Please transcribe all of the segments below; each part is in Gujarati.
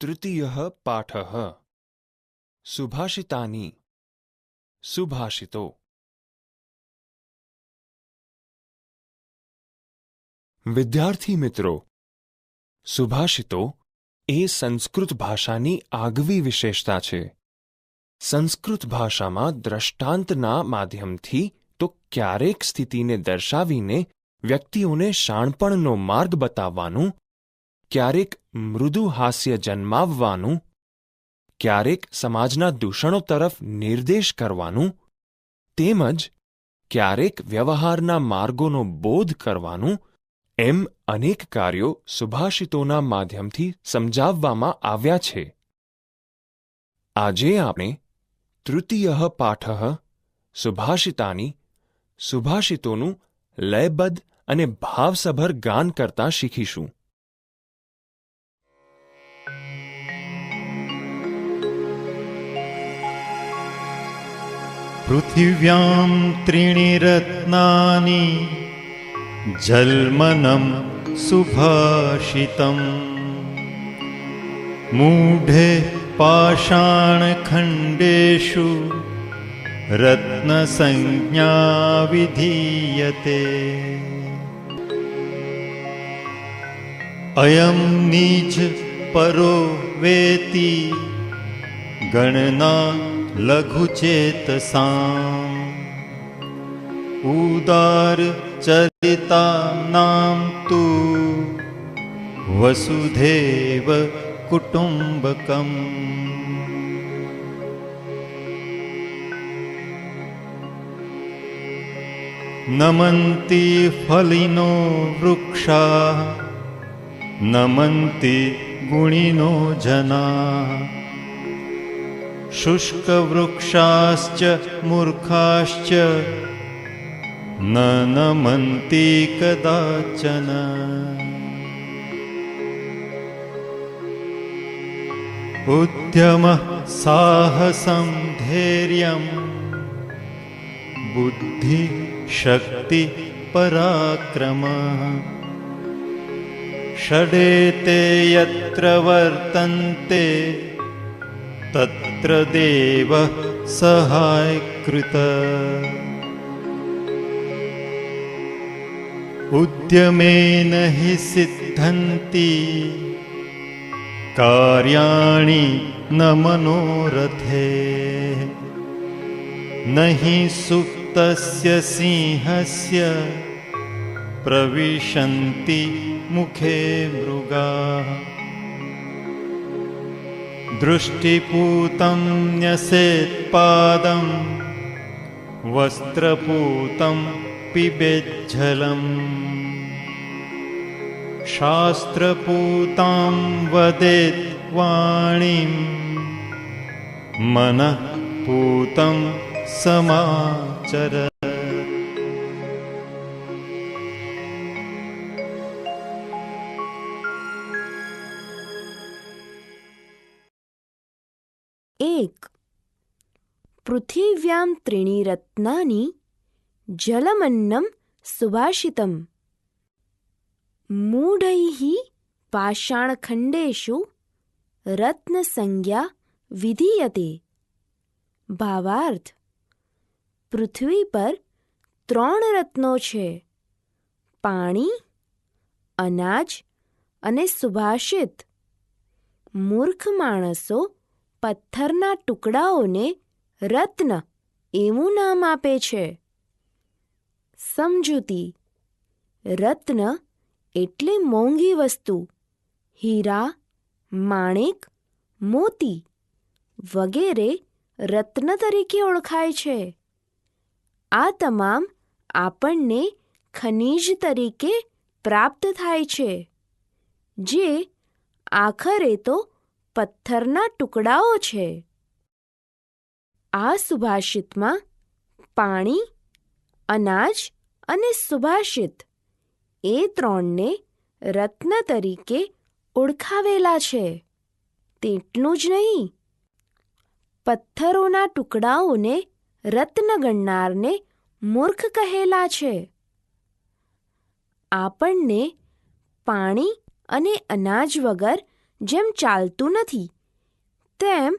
તૃતીયઃ પાઠઃ સુભાષિતાની સુભાષિતો. વિદ્યાર્થી મિત્રો, સુભાષિતો એ સંસ્કૃત ભાષાની આગવી વિશેષતા છે. સંસ્કૃત ભાષામાં દ્રષ્ટાંતના માધ્યમથી તો ક્યારેક સ્થિતિને દર્શાવીને વ્યક્તિઓને શાણપણનો માર્ગ બતાવવાનું, ક્યારેક મૃદુ હાસ્ય જન્માવવાનું, ક્યારેક સમાજના દૂષણો તરફ નિર્દેશ કરવાનું, તેમજ ક્યારેક વ્યવહારના માર્ગોનો બોધ કરવાનું, એમ અનેક કાર્યો સુભાષિતોના માધ્યમથી સમજાવવામાં આવ્યા છે. આજે આપણે તૃતીયઃ પાઠઃ સુભાષિતાની સુભાષિતોનું લયબદ્ધ અને ભાવસભર ગાન કરતા શીખીશું. પૃથિવ્યાં ત્રીણિ રત્નાની જલ્મનમ સુભાષિતમ મૂઢે પાષાણખંડેષુ રત્નસંજ્ઞા વિધીયતે. અયં નિજ પરો વેતિ ગણના લઘુચેતસામ ઉદાર ચરિતાનામ તુ વસુધૈવ કુટુંબકમ. નમન્તિ ફલિનો વૃક્ષા નમન્તિ ગુણિનો જના શુષ્કવૃક્ષાશ્ચ મૂર્ખાશ્ચ ન નમન્તિ કદાચન. ઉદ્યમઃ સાહસં ધૈર્યં બુદ્ધિ શક્તિ પરાક્રમઃ ષડેતે યત્ર વર્તન્તે તત્ર દેવઃ સહાયકૃત. ઉદ્યમેન હિ સિદ્ધન્તિ કાર્યાણિ ન મનોરથે નહિ સુપ્તસ્ય સિંહસ્ય પ્રવિશન્તિ મુખે મૃગાઃ. દૃષ્ટિપૂतं ન્યસેત પાદં વસ્ત્રપૂतं પિબેજ્જલમ શાસ્ત્રપૂતાં વદેત વાણીં મનઃપૂतं સમાચર. એક. પૃથિવ્યાં ત્રીણિ રત્નાની જલમન્નમ સુભાષિતમ મૂઢૈઃ પાષાણખંડેષુ રત્નસંજ્ઞા વિધીયતે. ભાવાર્થ: પૃથ્વી પર 3 રત્નો છે: પાણી, અનાજ અને સુભાષિત. મૂર્ખ માણસો પથ્થરના ટુકડાઓને રત્ન એવું નામ આપે છે. સમજૂતી: રત્ન એટલે મોંઘી વસ્તુ. હીરા, માણેક, મોતી વગેરે રત્ન તરીકે ઓળખાય છે. આ તમામ આપણને ખનિજ તરીકે પ્રાપ્ત થાય છે, જે આખરે તો પથ્થરના ટુકડાઓ છે. આ સુભાષિતમાં પાણી, અનાજ અને સુભાષિત એ 3ને રત્ન તરીકે ઓળખાવેલા છે. તેટલું જ નહીં, પથ્થરોના ટુકડાઓને રત્ન ગણનારને મૂર્ખ કહેલા છે. આપણને પાણી અને અનાજ વગર જેમ ચાલતું નથી, તેમ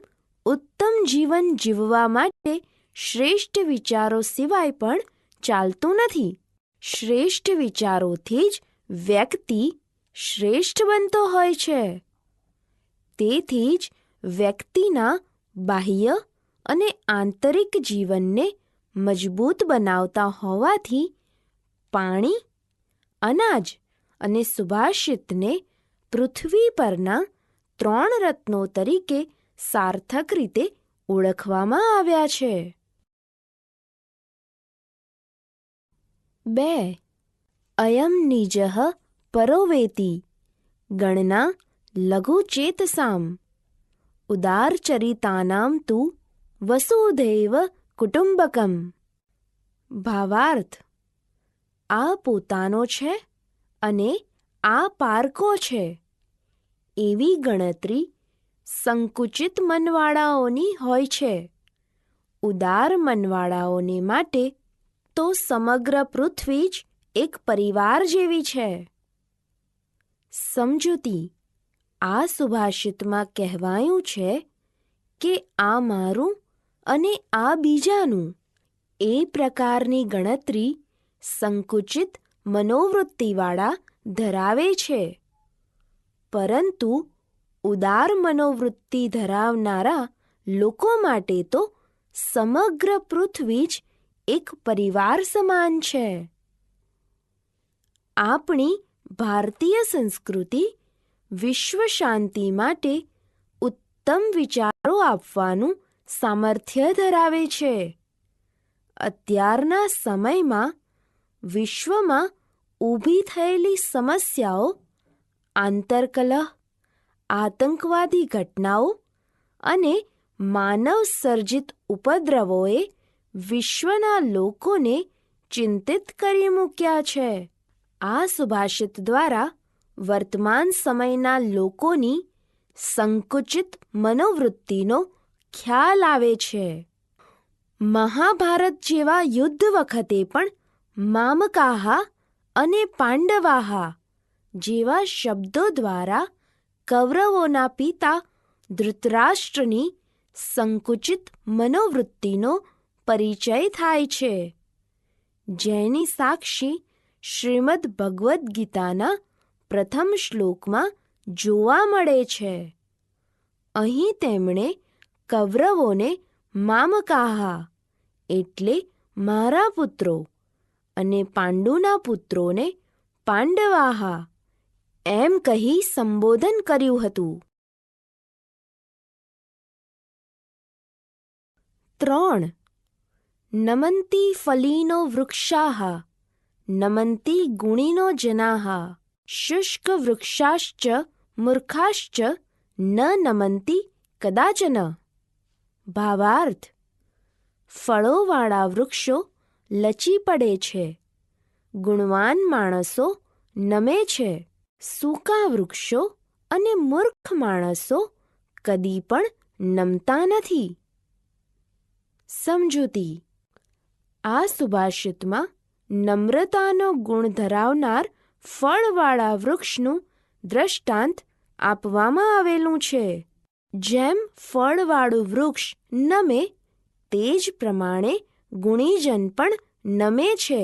ઉત્તમ જીવન જીવવા માટે શ્રેષ્ઠ વિચારો સિવાય પણ ચાલતું નથી. શ્રેષ્ઠ વિચારોથી જ વ્યક્તિ શ્રેષ્ઠ બનતો હોય છે. તેથી જ વ્યક્તિના બાહ્ય અને આંતરિક જીવનને મજબૂત બનાવતા હોવાથી પાણી, અનાજ અને સુભાષિતને પૃથ્વી પરના 3 રત્નો તરીકે સાર્થક રીતે ઓળખવામાં આવ્યા છે. 2. અયમ નિજઃ પરોવેતિ ગણના લઘુચેતસામ ઉદારચરિતાનામ તુ વસુધૈવ કુટુંબકમ. ભાવાર્થ: આ પોતાનો છે અને આ પારકો છે એવી ગણતરી સંકુચિત મનવાળાઓની હોય છે. ઉદાર મનવાળાઓને માટે તો સમગ્ર પૃથ્વી જ એક પરિવાર જેવી છે. સમજૂતી: આ સુભાષિતમાં કહેવાયું છે કે આ મારું અને આ બીજાનું એ પ્રકારની ગણતરી સંકુચિત મનોવૃત્તિવાળા ધરાવે છે. પરંતુ ઉદાર મનોવૃત્તિ ધરાવનારા લોકો માટે તો સમગ્ર પૃથ્વી જ એક પરિવાર સમાન છે. આપણી ભારતીય સંસ્કૃતિ વિશ્વ શાંતિ માટે ઉત્તમ વિચારો આપવાનું સામર્થ્ય ધરાવે છે. અત્યારના સમયમાં વિશ્વમાં ઊભી થયેલી સમસ્યાઓ, આંતરકલહ, આતંકવાદી ઘટનાઓ અને માનવ સર્જિત ઉપદ્રવોએ વિશ્વના લોકોને ચિંતિત કરી મૂક્યા છે. આ સુભાષિત દ્વારા વર્તમાન સમયના લોકોની સંકુચિત મનોવૃત્તિનો ખ્યાલ આવે છે. મહાભારત જેવા યુદ્ધ વખતે પણ મામકાહા અને પાંડવાહા જેવા શબ્દો દ્વારા કૌરવોના પિતા ધૃતરાષ્ટ્રની સંકુચિત મનોવૃત્તિનો પરિચય થાય છે, જેની સાક્ષી શ્રીમદ્ ભગવદ્ ગીતાના પ્રથમ શ્લોકમાં જોવા મળે છે. અહીં તેમણે કૌરવોને મામકાહા એટલે મારા પુત્રો અને પાંડુના પુત્રોને પાંડવાહા એમ કહી સંબોધન કર્યું હતું. 3. નમંતી ફલીનો વૃક્ષાઃ નમંતી ગુણીનો જનાઃ શુષ્ક વૃક્ષાશ્ચ મૂર્ખાશ્ચ ન નમંતી કદાચન. ભાવાર્થ: ફળોવાળા વૃક્ષો લચી પડે છે, ગુણવાન માણસો નમે છે, સૂકા વૃક્ષો અને મૂર્ખ માણસો કદી પણ નમતા નથી. સમજૂતી: આ સુભાષિતમાં નમ્રતાનો ગુણ ધરાવનાર ફળવાળા વૃક્ષનું દ્રષ્ટાંત આપવામાં આવેલું છે. જેમ ફળવાળું વૃક્ષ નમે તે જ પ્રમાણે ગુણીજન પણ નમે છે,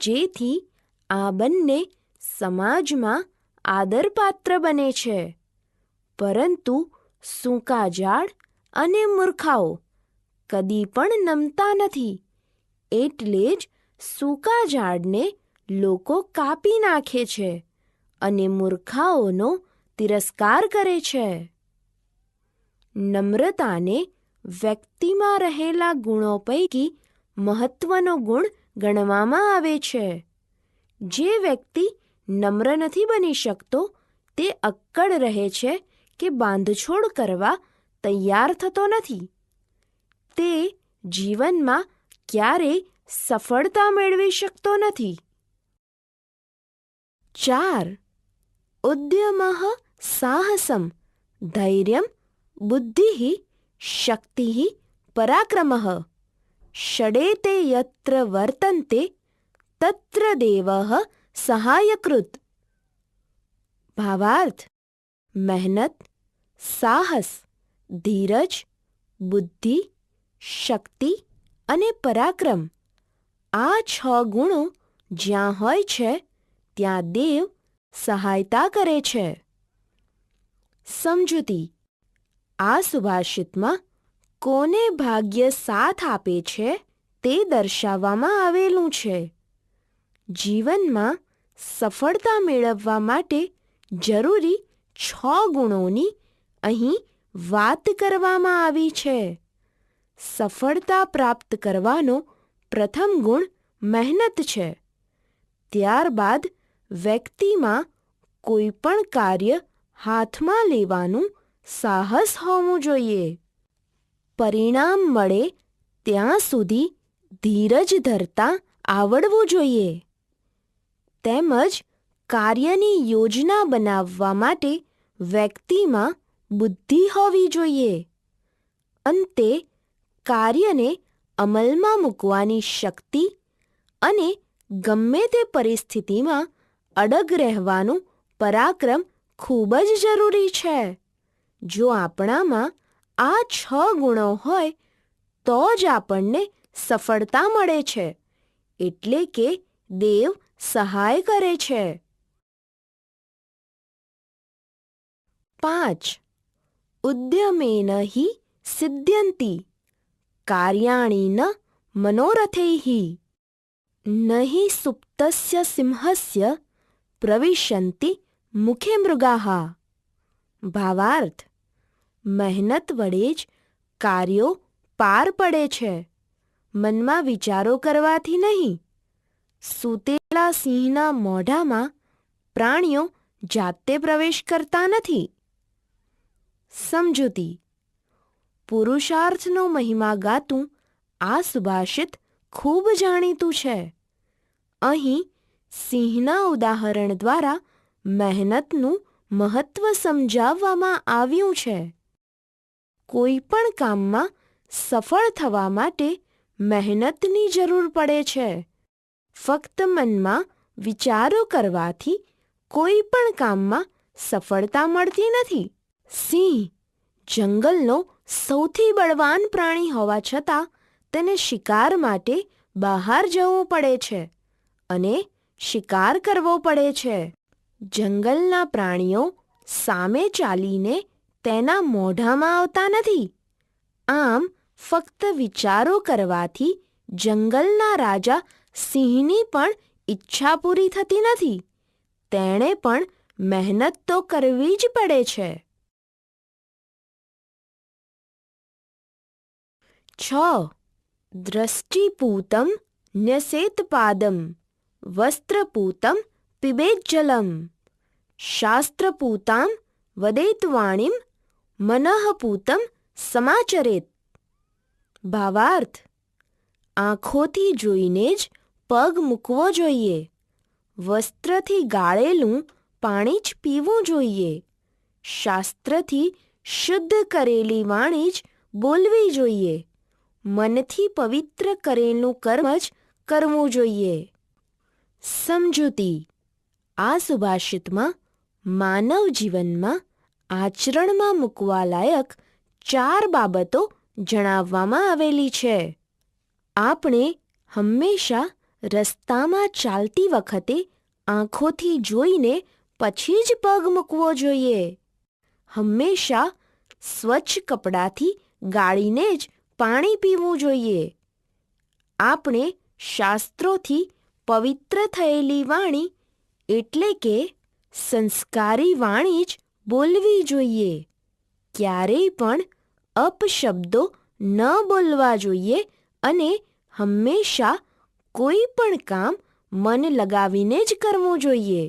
જેથી આ બંને સમાજમાં આદરપાત્ર બને છે. પરંતુ સૂકા ઝાડ અને મૂર્ખાઓ કદી પણ નમતા નથી, એટલે જ સૂકા ઝાડને લોકો કાપી નાખે છે અને મૂર્ખાઓનો તિરસ્કાર કરે છે. નમ્રતાને વ્યક્તિમાં રહેલા ગુણો પૈકી મહત્વનો ગુણ ગણવામાં આવે છે. જે વ્યક્તિ નમ્ર નથી બની શકતો તે અક્કડ રહે છે કે બાંધછોડ કરવા તૈયાર થતો નથી. તે જીવનમાં ક્યારેય સફળતા મેળવી શકતો નથી. 4. ઉદ્યમઃ સાહસમ ધૈર્યમ બુદ્ધિઃ શક્તિઃ પરાક્રમઃ ષડેતે યત્ર વર્તન્તે તત્ર દેવઃ સહાયકૃત. ભાવાર્થ: મહેનત, સાહસ, ધીરજ, બુદ્ધિ, શક્તિ અને પરાક્રમ આ 6 ગુણો જ્યાં હોય છે ત્યાં દેવ સહાયતા કરે છે. સમજૂતી: આ સુભાષિતમાં કોને ભાગ્ય સાથ આપે છે તે દર્શાવવામાં આવેલું છે. જીવનમાં સફળતા મેળવવા માટે જરૂરી 6 ગુણોની અહીં વાત કરવામાં આવી છે. સફળતા પ્રાપ્ત કરવાનો પ્રથમ ગુણ મહેનત છે. ત્યારબાદ વ્યક્તિમાં કોઈ પણ કાર્ય હાથમાં લેવાનું સાહસ હોવું જોઈએ. પરિણામ મળે ત્યાં સુધી ધીરજ ધરતા આવડવું જોઈએ. તેમજ કાર્યની યોજના બનાવવા માટે વ્યક્તિમાં બુદ્ધિ હોવી જોઈએ. અંતે કાર્યને અમલમાં મૂકવાની શક્તિ અને ગમે તે પરિસ્થિતિમાં અડગ રહેવાનું પરાક્રમ ખૂબ જ જરૂરી છે. જો આપણામાં આ 6 ગુણો હોય તો જ આપણને સફળતા મળે છે, એટલે કે દેવ સહાય કરે છે. 5. ઉદ્યમેન હિ સિદ્ધ્યન્તિ કાર્યાણિ ન મનોરથૈઃ નહિ સુપ્તસ્ય સિંહસ્ય પ્રવિશન્તિ મુખે મૃગાઃ. ભાવાર્થ: મહેનત વડે જ કાર્યો પાર પડે છે, મનમાં વિચારો કરવાથી નહીં. સૂતેલા સિંહના મોઢામાં પ્રાણીઓ જાતે પ્રવેશ કરતા નથી. સમજૂતી: પુરુષાર્થનો મહિમા ગાતું આ સુભાષિત ખૂબ જાણીતું છે. અહીં સિંહના ઉદાહરણ દ્વારા મહેનતનું મહત્વ સમજાવવામાં આવ્યું છે. કોઈ પણ કામમાં સફળ થવા માટે મહેનતની જરૂર પડે છે. ફક્ત મનમાં વિચારો કરવાથી કોઈ પણ કામમાં સફળતા મળતી નથી. સિંહ જંગલનો સૌથી બળવાન પ્રાણી હોવા છતાં તેને શિકાર માટે બહાર જવું પડે છે અને શિકાર કરવો પડે છે. જંગલના પ્રાણીઓ સામે ચાલીને તેના મોઢામાં આવતા નથી. આમ ફક્ત વિચારો કરવાથી જંગલના રાજા સિંહની પણ ઈચ્છા પૂરી થતી નથી. તેણે પણ મહેનત તો કરવી જ પડે છે. 6. દ્રષ્ટિપૂતમ ન્યસેત પાદમ વસ્ત્રપૂતમ પિબેજ્જલમ શાસ્ત્રપૂતામ વદેત વાણીમ મનઃપૂતમ સમાચરેત. ભાવાર્થ: આંખોથી જોઈને જ પગ મૂકવો જોઈએ. વસ્ત્રથી ગાળેલું પાણી જ પીવું જોઈએ. શાસ્ત્રથી શુદ્ધ કરેલી વાણી જ બોલવી જોઈએ. મનથી પવિત્ર કરેલું કર્મ જ કરવું જોઈએ. સમજૂતી: આ સુભાષિતમાં માનવ જીવનમાં આચરણમાં મૂકવા લાયક 4 બાબતો જણાવવામાં આવેલી છે. આપણે હંમેશા રસ્તામાં ચાલતી વખતે આંખોથી જોઈને પછી જ પગ મૂકવો જોઈએ. હંમેશા સ્વચ્છ કપડાથી ગાળીને જ પાણી પીવું જોઈએ. આપણે શાસ્ત્રોથી પવિત્ર થયેલી વાણી એટલે કે સંસ્કારી વાણી જ બોલવી જોઈએ. ક્યારેય પણ અપશબ્દો ન બોલવા જોઈએ અને હંમેશા કોઈ પણ કામ મન લગાવીને જ કરવું જોઈએ.